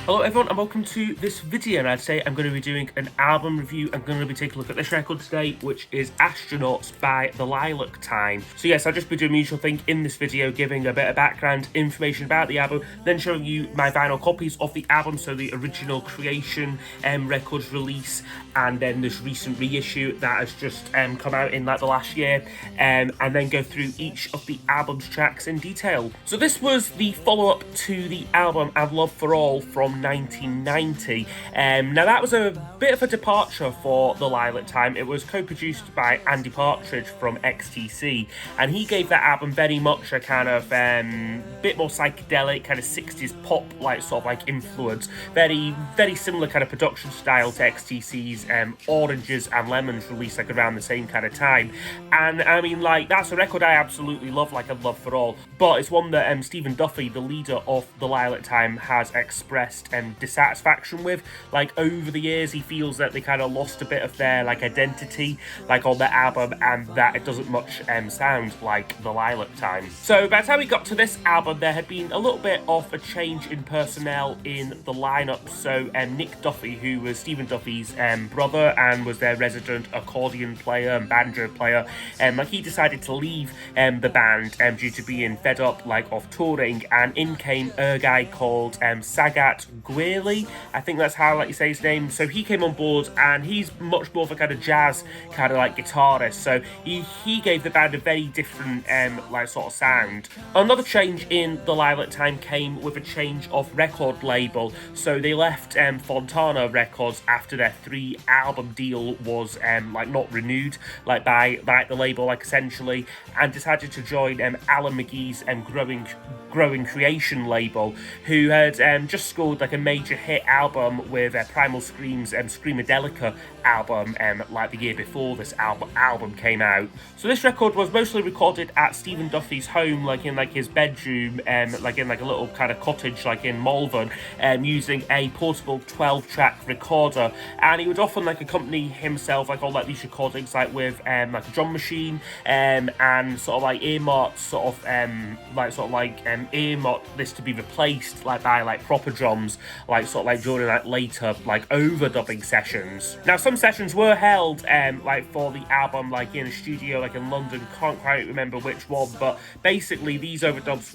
Hello everyone and welcome to this video, and I'd say I'm going to be doing an album review. I'm going to be taking a look at this record today, which is Astronauts by the Lilac Time. So yes, I'll just be doing the usual thing in this video, giving a bit of background information about the album, then showing you my vinyl copies of the album, so the original Creation records release, and then this recent reissue that has just come out in like the last year, and then go through each of the album's tracks in detail. So this was the follow-up to the album I've Love for All from 1990. Now that was a bit of a departure for the Lilac Time. It was co-produced by Andy Partridge from XTC, and he gave that album very much a kind of bit more psychedelic, kind of 60s pop like sort of like influence. Very similar kind of production style to XTC's Oranges and Lemons, released like around the same kind of time. And I mean, like, that's a record I absolutely love, like I'd Love for All, but it's one that Stephen Duffy, the leader of the Lilac Time, has expressed dissatisfaction with. Like, over the years, he feels that they kind of lost a bit of their like identity like on the album, and that it doesn't much sound like the Lilac Time. So by the time we got to this album, there had been a little bit of a change in personnel in the lineup. So Nick Duffy, who was Stephen Duffy's brother and was their resident accordion player and banjo player, like, he decided to leave the band due to being fed up like of touring, and in came a guy called Sagat Gwaley. I think that's how like you say his name. So he came on board, and he's much more of a kind of jazz kind of like guitarist. So he gave the band a very different like sort of sound. Another change in the Lilac Time came with a change of record label. So they left Fontana Records after their 3-album deal was like not renewed like by the label, like essentially, and decided to join Alan McGee's growing Creation label, who had just scored like a major hit album with Primal Scream's Screamadelica album like the year before this album came out. So this record was mostly recorded at Stephen Duffy's home, like in like his bedroom, like in like a little kind of cottage like in Malvern, using a portable 12-track recorder, and he would often like accompany himself like on like these recordings like with like a drum machine, and sort of like earmarked this to be replaced like by like proper drums, like sort of like during like later like overdubbing sessions. Now some sessions were held like for the album like in a studio like in London, can't quite remember which one, but basically these overdubs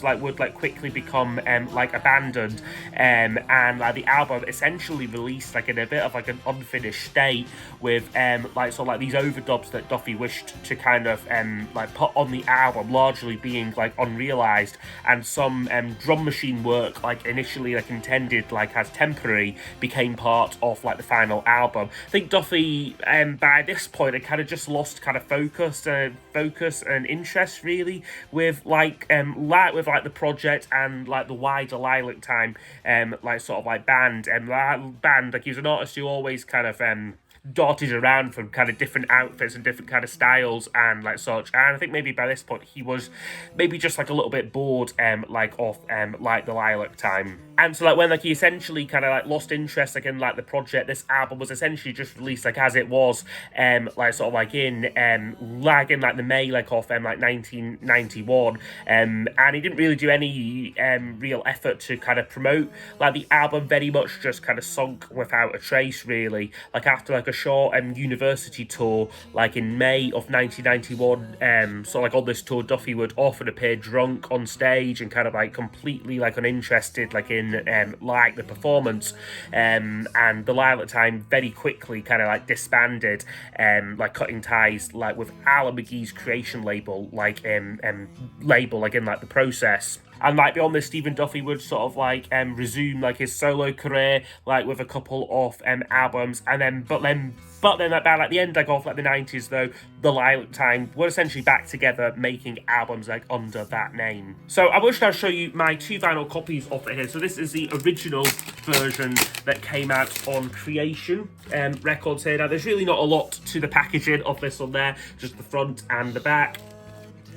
like would like quickly become like abandoned, and like the album essentially released like in a bit of like an unfinished state with like sort of like these overdubs that Duffy wished to kind of like put on the album largely being like unrealized, and some drum machine work like initially like intended like as temporary became part of like the final album. I think Duffy by this point had kind of just lost kind of focus and interest really with like the project and like the wider Lilac Time like sort of like band, and that band, like, he was an artist who always kind of darted around from kind of different outfits and different kind of styles and like such, and I think maybe by this point he was maybe just like a little bit bored like of like the Lilac Time. And so like when like he essentially kind of like lost interest like in like the project, this album was essentially just released like as it was like sort of like in like the May like of like 1991, and he didn't really do any real effort to kind of promote like the album. Very much just kind of sunk without a trace really. Like after like a short university tour like in May of 1991, so like on this tour Duffy would often appear drunk on stage and kind of like completely like uninterested like in like the performance, and the Lilac Time very quickly kind of like disbanded, like cutting ties like with Alan McGee's Creation label like in like the process. And like beyond this, Stephen Duffy would sort of like resume like his solo career like with a couple of albums, and then but then about like the end like of like the 90s though, the Lilac Time were essentially back together making albums like under that name. So I will now show you my 2 vinyl copies of it here. So this is the original version that came out on Creation records here. Now there's really not a lot to the packaging of this on there, just the front and the back.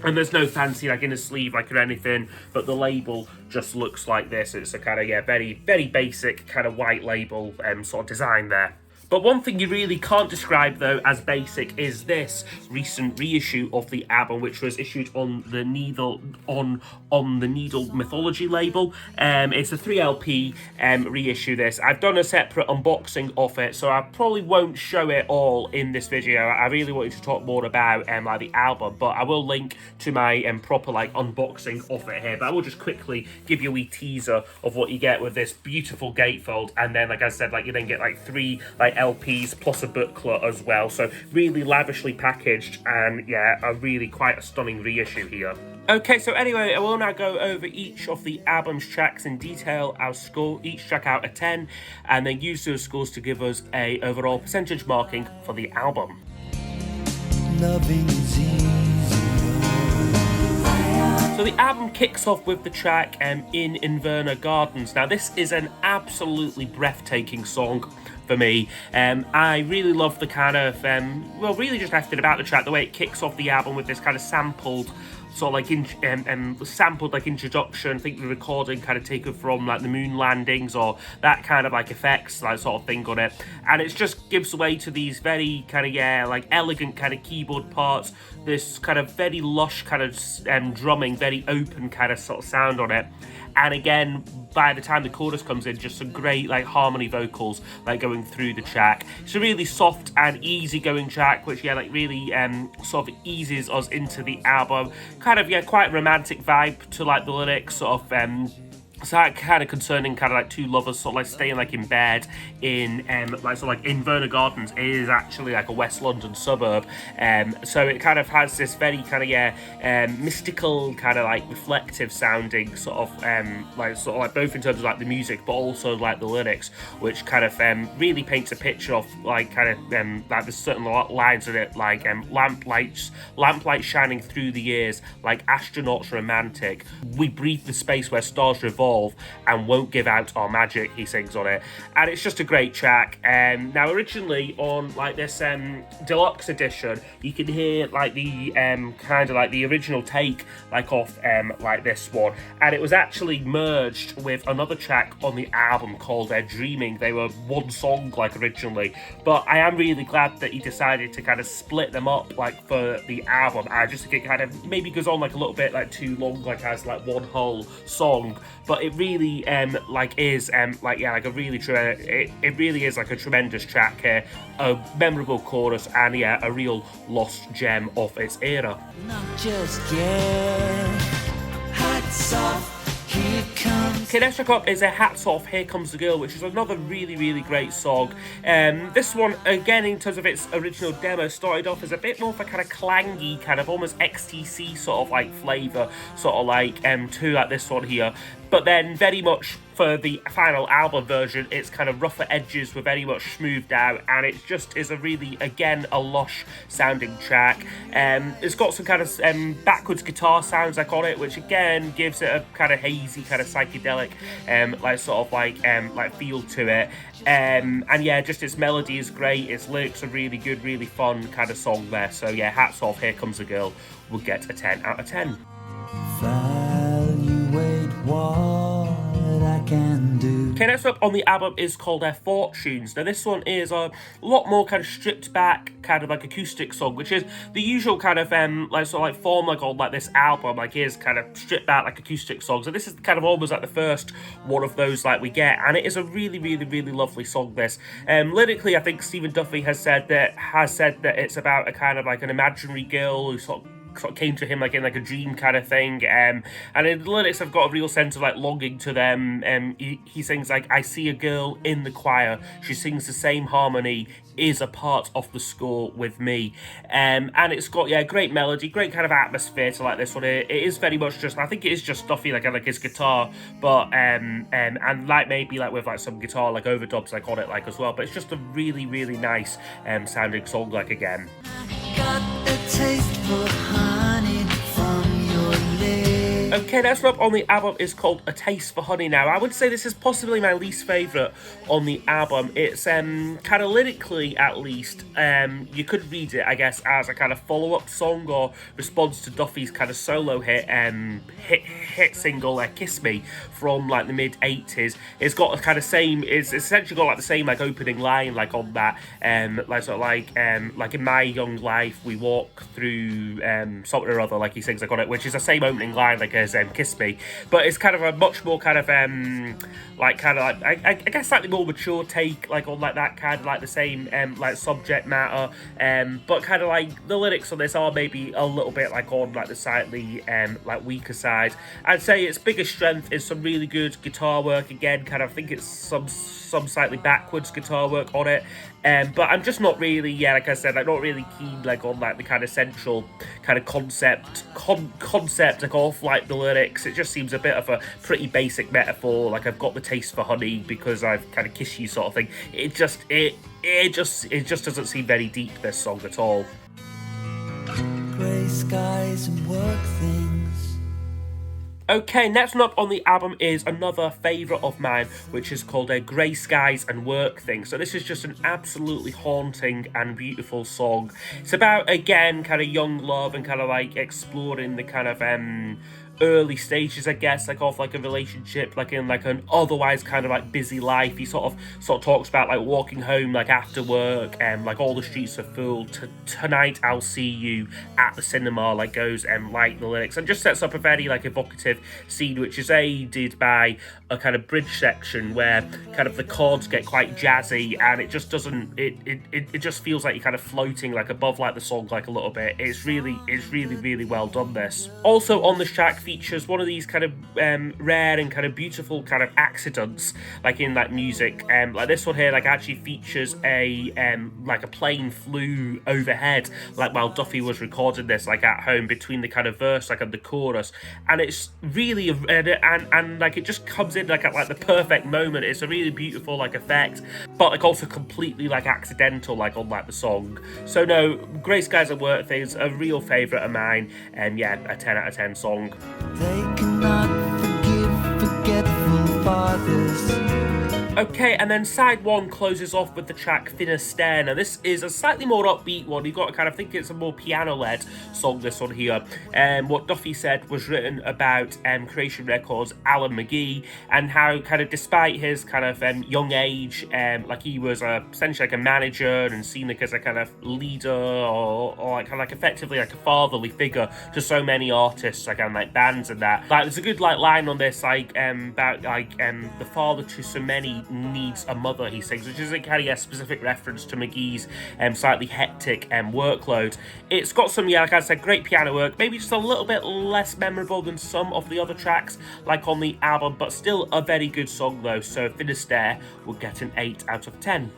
And there's no fancy like inner sleeve like or anything, but the label just looks like this. It's a kind of very basic kind of white label sort of design there. But one thing you really can't describe though as basic is this recent reissue of the album, which was issued on the Needle on the Needle Mythology label. It's a 3 LP reissue. This I've done a separate unboxing of it, so I probably won't show it all in this video. I really wanted to talk more about like the album, but I will link to my proper like unboxing of it here. But I will just quickly give you a wee teaser of what you get with this beautiful gatefold, and then like I said, like you then get like 3 like LPs plus a booklet as well. So really lavishly packaged, and yeah, a really quite a stunning reissue here. Okay, so anyway, I will now go over each of the album's tracks in detail. I'll score each track out of 10, and then use those scores to give us a overall percentage marking for the album. Loving is easy. So the album kicks off with the track In Inverna Gardens. Now this is an absolutely breathtaking song for me. I really love the kind of, well, really just everything about the track, the way it kicks off the album with this kind of sampled sort of like sampled like introduction. I think the recording kind of taken from like the moon landings or that kind of like effects like sort of thing on it, and it just gives way to these very kind of like elegant kind of keyboard parts, this kind of very lush kind of drumming, very open kind of sort of sound on it. And again, by the time the chorus comes in, just some great like harmony vocals like going through the track. It's a really soft and easy going track, which like really sort of eases us into the album. Kind of quite romantic vibe to like the lyrics, sort of so that kind of concerning kind of like two lovers sort of like staying like in bed in like sort of like Inverna Gardens is actually like a West London suburb, so it kind of has this very kind of mystical kind of like reflective sounding sort of like both in terms of like the music but also like the lyrics, which kind of really paints a picture of like kind of like there's certain lines in it like lamplight shining through the years like astronauts romantic, we breathe the space where stars revolve and won't give out our magic, he sings on it. And it's just a great track. Now originally on like this deluxe edition, you can hear like the kind of like the original take like off like this one, and it was actually merged with another track on the album called Dreaming. They were one song like originally, but I am really glad that he decided to kind of split them up like for the album. I just think it kind of maybe goes on like a little bit like too long, like as like one whole song, but it really like is like a really it really is like a tremendous track here, a memorable chorus, and a real lost gem of its era. Not just yet. Hats off. Here comes. Okay, next track up is a Hats Off, Here Comes the Girl, which is another really, really great song. This one, again, in terms of its original demo, started off as a bit more of a kind of clangy, kind of almost XTC sort of like flavour, sort of like to like this one here. But then very much for the final album version, its kind of rougher edges were very much smoothed out, and it just is a really, again, a lush sounding track. It's got some kind of backwards guitar sounds like on it, which again gives it a kind of hazy, kind of psychedelic, like sort of like feel to it. And yeah, just its melody is great, its lyrics are really good, really fun kind of song there. So yeah, Hats Off, Here Comes a Girl will get a 10 out of 10. Evaluate what I can do. Okay, next up on the album is called Fortunes. Now this one is a lot more kind of stripped back, kind of like acoustic song, which is the usual kind of like sort of like form like on like this album, like is kind of stripped back like acoustic songs. So this is kind of almost like the first one of those like we get, and it is a really, really, really lovely song. This lyrically, I think Stephen Duffy has said that it's about a kind of like an imaginary girl who sort of came to him like in like a dream kind of thing, and in the lyrics I've got a real sense of like longing to them. He sings like, I see a girl in the choir, she sings the same harmony, is a part of the score with me, and it's got great melody, great kind of atmosphere to like this one. It is very much just, I think it is just Duffy like his guitar, but and like maybe like with like some guitar like overdubs like on it like as well, but it's just a really, really nice sounding song like again. Got a taste for honey from your lips. Okay, next up on the album is called A Taste for Honey. Now, I would say this is possibly my least favourite on the album. It's kind of lyrically, at least, you could read it, I guess, as a kind of follow-up song or response to Duffy's kind of solo hit single, Kiss Me, from like the mid-80s. It's got a kind of same, it's essentially got like the same like opening line like on that, like sort of like in my young life we walk through something or other, like he sings like on it, which is the same opening line like as Kiss Me, but it's kind of a much more kind of I guess slightly more mature take like on like that kind of like the same like subject matter, but kind of like the lyrics on this are maybe a little bit like on like the slightly like weaker side. I'd say its biggest strength is some really good guitar work. Again, kind of I think it's some slightly backwards guitar work on it, but I'm just not really, like I said, I'm not really keen like on like the kind of central kind of concept like off like the lyrics. It just seems a bit of a pretty basic metaphor, like I've got the taste for honey because I've kind of kissed you sort of thing. It just doesn't seem very deep, this song, at all. Grey skies and work things. Okay, next up on the album is another favourite of mine, which is called Grey Skies and Work Things. So this is just an absolutely haunting and beautiful song. It's about, again, kind of young love and kind of like exploring the kind of early stages, I guess, like of like a relationship, like in like an otherwise kind of like busy life. He sort of talks about like walking home like after work, and like all the streets are full. Tonight I'll see you at the cinema, like goes like the lyrics, and just sets up a very like evocative scene, which is aided by a kind of bridge section where kind of the chords get quite jazzy, and it just doesn't, it just feels like you're kind of floating like above like the song like a little bit. It's really well done, this. Also on this track features one of these kind of rare and kind of beautiful kind of accidents like in like music, like this one here like actually features a like a plane flew overhead like while Duffy was recording this like at home between the kind of verse like and the chorus, and it's really and like it just comes in like at like the perfect moment. It's a really beautiful like effect, but like also completely like accidental like on like the song. So no, Grey Skies and Work Things, a real favourite of mine, and yeah, a 10 out of 10 song. They cannot forgive forgetful fathers. Okay, and then side one closes off with the track Finisterre. Now this is a slightly more upbeat one. You've got to kind of think it's a more piano-led song, this one here. What Duffy said was written about Creation Records' Alan McGee, and how kind of despite his kind of young age, like he was essentially like a manager and seen like as a kind of leader or like kind of like effectively like a fatherly figure to so many artists like and like bands and that. Like there's a good like line on this like about like the father to so many needs a mother, he sings, which is a kind of specific reference to McGee's slightly hectic workload. It's got some, like I said, great piano work, maybe just a little bit less memorable than some of the other tracks like on the album, but still a very good song though. So Finisterre will get an 8 out of 10.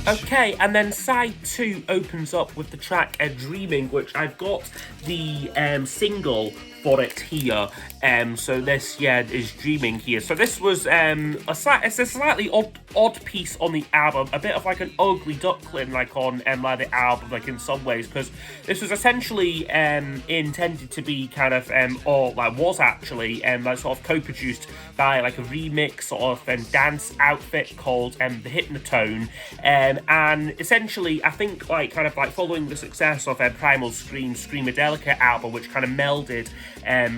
Okay, and then side 2 opens up with the track Dreaming, which I've got the single for it here. So this, is Dreaming here. So this was it's a slightly odd piece on the album, a bit of like an ugly duckling like on like the album, like in some ways, because this was essentially intended to be kind of or like was actually like sort of co-produced by like a remix sort of dance outfit called the Hypnotone, and essentially I think like kind of like following the success of Primal Scream's Screamadelica album, which kind of melded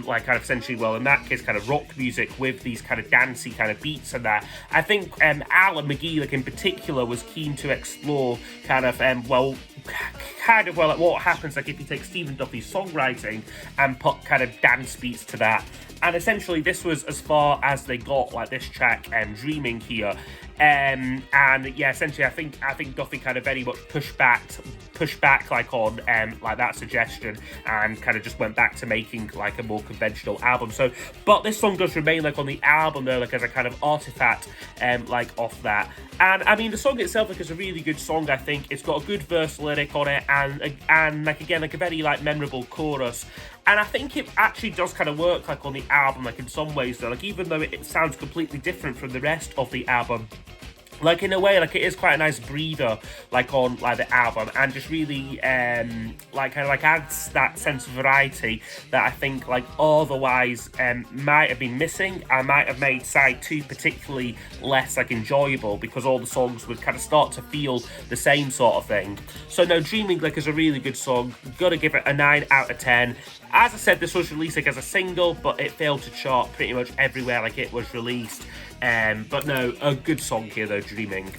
like kind of essentially, well in that case kind of rock music with these kind of dancey kind of beats and that, I think Alan McGee like in particular was keen to explore kind of like what happens like if you take Stephen Duffy's songwriting and put kind of dance beats to that. And essentially this was as far as they got, like this track Dreaming here. And yeah, essentially I think Duffy kind of very much pushed back like on like that suggestion, and kind of just went back to making like a more conventional album. So but this song does remain like on the album though, like as a kind of artifact like off that. And I mean the song itself like is a really good song. I think it's got a good verse lyric on it, and like again like a very like memorable chorus. And I think it actually does kind of work like on the album, like in some ways though, like even though it sounds completely different from the rest of the album, like in a way, like it is quite a nice breather, like on like the album, and just really like kind of like adds that sense of variety that I think like otherwise might have been missing. I might have made side 2 particularly less like enjoyable because all the songs would kind of start to feel the same sort of thing. So no, Dreaming like is a really good song. Gotta give it a 9 out of 10. As I said, this was released like as a single, but it failed to chart pretty much everywhere like it was released. But no, a good song here though, Dreaming.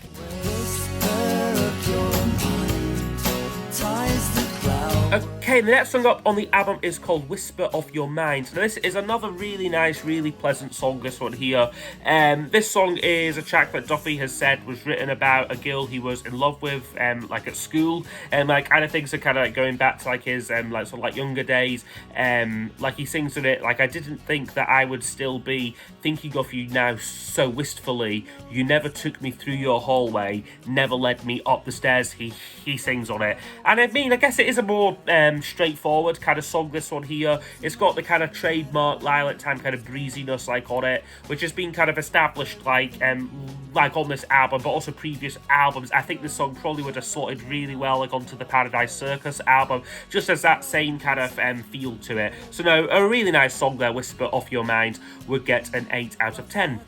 Okay, the next song up on the album is called Whisper of Your Mind. Now this is another really nice, really pleasant song, this one here. This song is a track that Duffy has said was written about a girl he was in love with, like at school, and like kind of things are kind of like going back to like his like sort of like younger days. Like he sings in it, like, I didn't think that I would still be thinking of you now so wistfully. You never took me through your hallway, never led me up the stairs. He sings on it, and I mean, I guess it is a more straightforward kind of song, this one here. It's got the kind of trademark Lilac time kind of breeziness like on it, which has been kind of established like on this album, but also previous albums. I think this song probably would have sorted really well like onto the Paradise Circus album, just as that same kind of feel to it. So no, a really nice song there, Whisper of Your Mind, would get an 8 out of 10.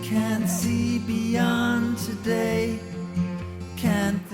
Can't see beyond today.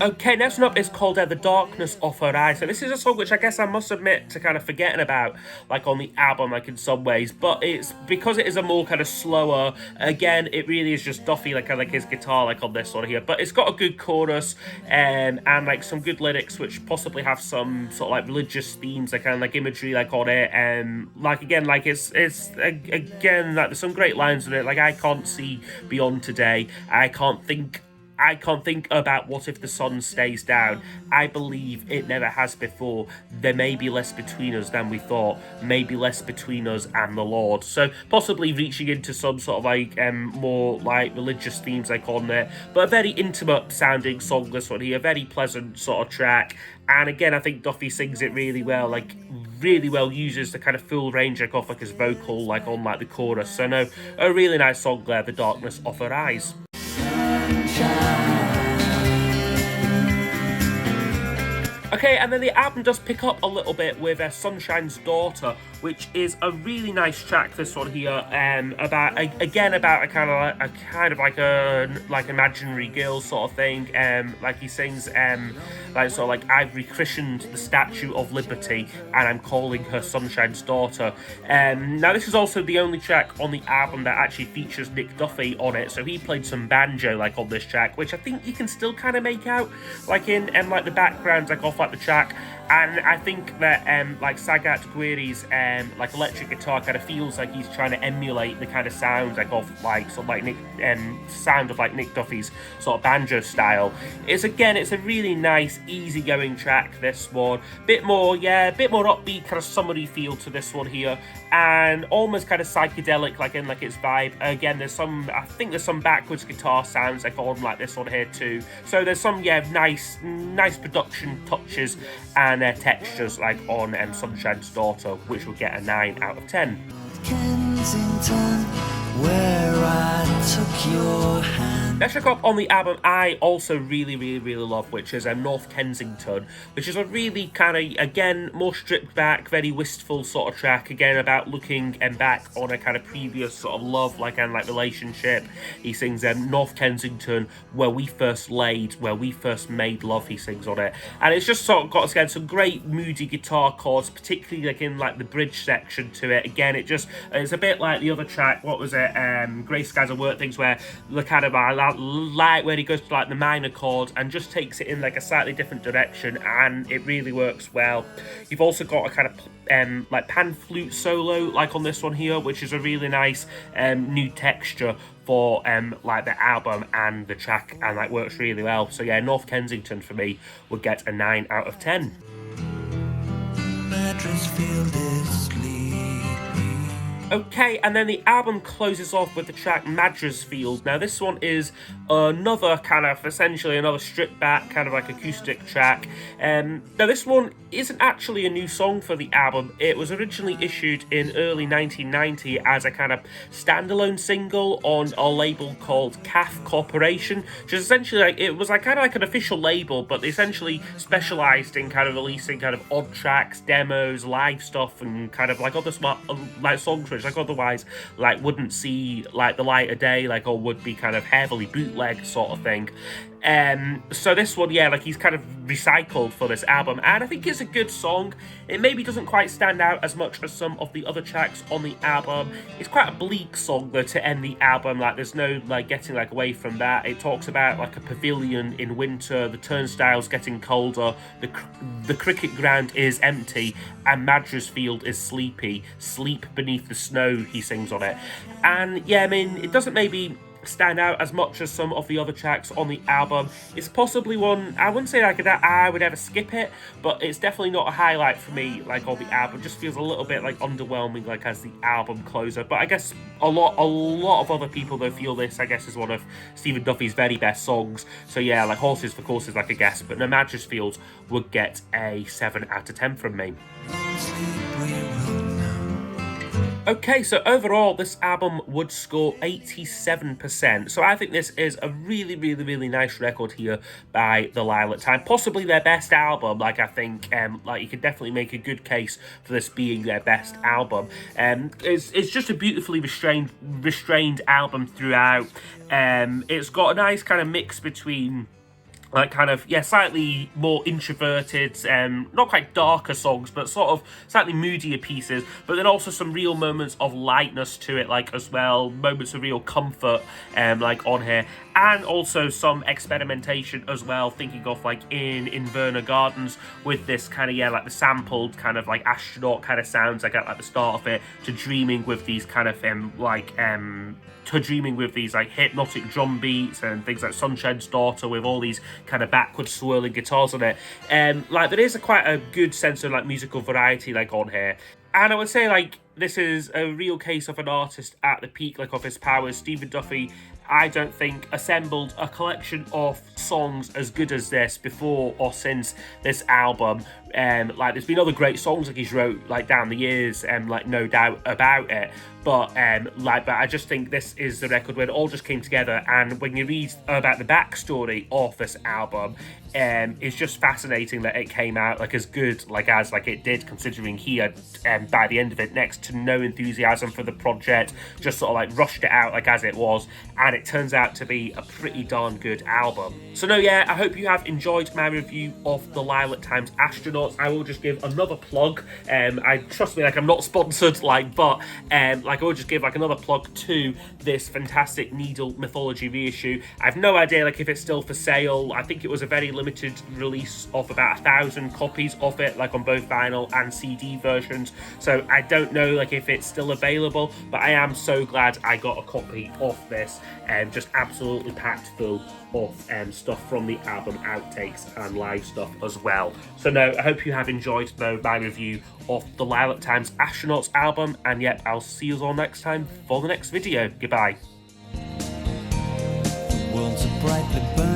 Okay, next one up is called The Darkness of Her Eyes. So this is a song which I guess I must admit to kind of forgetting about, like on the album, like in some ways, but it's because it is a more kind of slower, again, it really is just Duffy, like his guitar, like on this one here, but it's got a good chorus, and like some good lyrics, which possibly have some sort of like religious themes, like kind of like imagery, like on it, and like again, like it's again, like there's some great lines in it, like I can't see beyond today, I can't think about what if the sun stays down. I believe it never has before. There may be less between us than we thought. Maybe less between us and the Lord. So possibly reaching into some sort of like more like religious themes like on there. But a very intimate sounding song, this one here. Very pleasant sort of track. And again, I think Duffy sings it really well. Like really well uses the kind of full range like off like his vocal like on like the chorus. So no, a really nice song there, The Darkness of Her Eyes. Okay, and then the album does pick up a little bit with Sunshine's Daughter, which is a really nice track, this one here, about a kind of like imaginary girl sort of thing. Like he sings like sort of like, I've rechristened the Statue of Liberty and I'm calling her Sunshine's Daughter. Now this is also the only track on the album that actually features Nick Duffy on it, so he played some banjo like on this track, which I think you can still kind of make out like in like the background like off like the track. And I think that like Sagat Gueri's like electric guitar kind of feels like he's trying to emulate the kind of sound like of like sort of like Nick sound of like Nick Duffy's sort of banjo style. It's a really nice easygoing track, this one. Bit more upbeat kind of summery feel to this one here, and almost kind of psychedelic like in like its vibe. Again, I think there's some backwards guitar sounds like on like this one here too. So there's some nice production touches and textures like on Sunshine's Daughter, which will get a 9 out of 10. Kensington, where I took your hand. Next track up on the album I also really love, which is North Kensington, which is a really kind of, again, more stripped back, very wistful sort of track, again about looking back on a kind of previous sort of love like and like relationship. He sings North Kensington, where we first laid, where we first made love, he sings on it, and it's just sort of got again some great moody guitar chords, particularly like in like the bridge section to it. Again, it's a bit like the other track, what was it, Grey Skies of Work Things, where the kind of light where he goes to like the minor chord and just takes it in like a slightly different direction, and it really works well. You've also got a kind of like pan flute solo like on this one here, which is a really nice new texture for like the album and the track, and like works really well. So yeah, North Kensington for me would get a 9 out of 10. Okay, and then the album closes off with the track Madresfield. Now this one is another kind of, essentially another stripped back kind of like acoustic track. Now this one isn't actually a new song for the album. It was originally issued in early 1990 as a kind of standalone single on a label called CAF Corporation, which is essentially like, it was like kind of like an official label, but they essentially specialized in kind of releasing kind of odd tracks, demos, live stuff, and kind of like other smart like songs which like otherwise like wouldn't see like the light of day, like, or would be kind of heavily bootleg sort of thing. So this one, yeah, like he's kind of recycled for this album, and I think it's a good song. It maybe doesn't quite stand out as much as some of the other tracks on the album. It's quite a bleak song though to end the album. Like there's no like getting like away from that. It talks about like a pavilion in winter, the turnstiles getting colder, the cricket ground is empty, and Madresfield is sleepy. Sleep beneath the snow, he sings on it. And yeah, I mean, it doesn't maybe stand out as much as some of the other tracks on the album. It's possibly one, I wouldn't say like I would ever skip it, but it's definitely not a highlight for me like on the album. It just feels a little bit like underwhelming like as the album closer. But I guess a lot of other people though feel this, I guess, is one of Stephen Duffy's very best songs. So yeah, like Horses for Courses, like a guess, but no, Madresfield would get a 7 out of 10 from me. Okay, so overall, this album would score 87%. So I think this is a really, really, really nice record here by the Lilac Time. Possibly their best album. Like, I think, like, you could definitely make a good case for this being their best album. It's just a beautifully restrained album throughout. It's got a nice kind of mix between like kind of, yeah, slightly more introverted, not quite darker songs, but sort of slightly moodier pieces, but then also some real moments of lightness to it, like, as well, moments of real comfort, like, on here, and also some experimentation as well, thinking of, like, in Inverna Gardens, with this kind of, yeah, like, the sampled kind of, like, astronaut kind of sounds, like, at the start of it, to dreaming with these kind of, dreaming with these like hypnotic drum beats and things like Sunshine's Daughter with all these kind of backwards swirling guitars on it. Like there is quite a good sense of like musical variety like on here. And I would say like this is a real case of an artist at the peak like of his powers. Stephen Duffy, I don't think, assembled a collection of songs as good as this before or since this album. Like there's been other great songs like he's wrote like down the years, like no doubt about it. But but I just think this is the record where it all just came together. And when you read about the backstory of this album, it's just fascinating that it came out like as good like as like it did, considering he had by the end of it next to no enthusiasm for the project, just sort of like rushed it out like as it was, and it turns out to be a pretty darn good album. So no, yeah, I hope you have enjoyed my review of the Lilac Times Astronauts. I will just give another plug. I trust me, like I'm not sponsored, like, but like I will just give like another plug to this fantastic Needle Mythology reissue. I have no idea like if it's still for sale. I think it was a very limited release of about 1,000 copies of it, like on both vinyl and CD versions. So I don't know like if it's still available, but I am so glad I got a copy of this, and just absolutely packed full of stuff from the album, outtakes and live stuff as well. So no, I hope you have enjoyed though my review of the Lilac Times Astronauts album, and yep, I'll see you all next time for the next video. Goodbye. The world's a brightly burning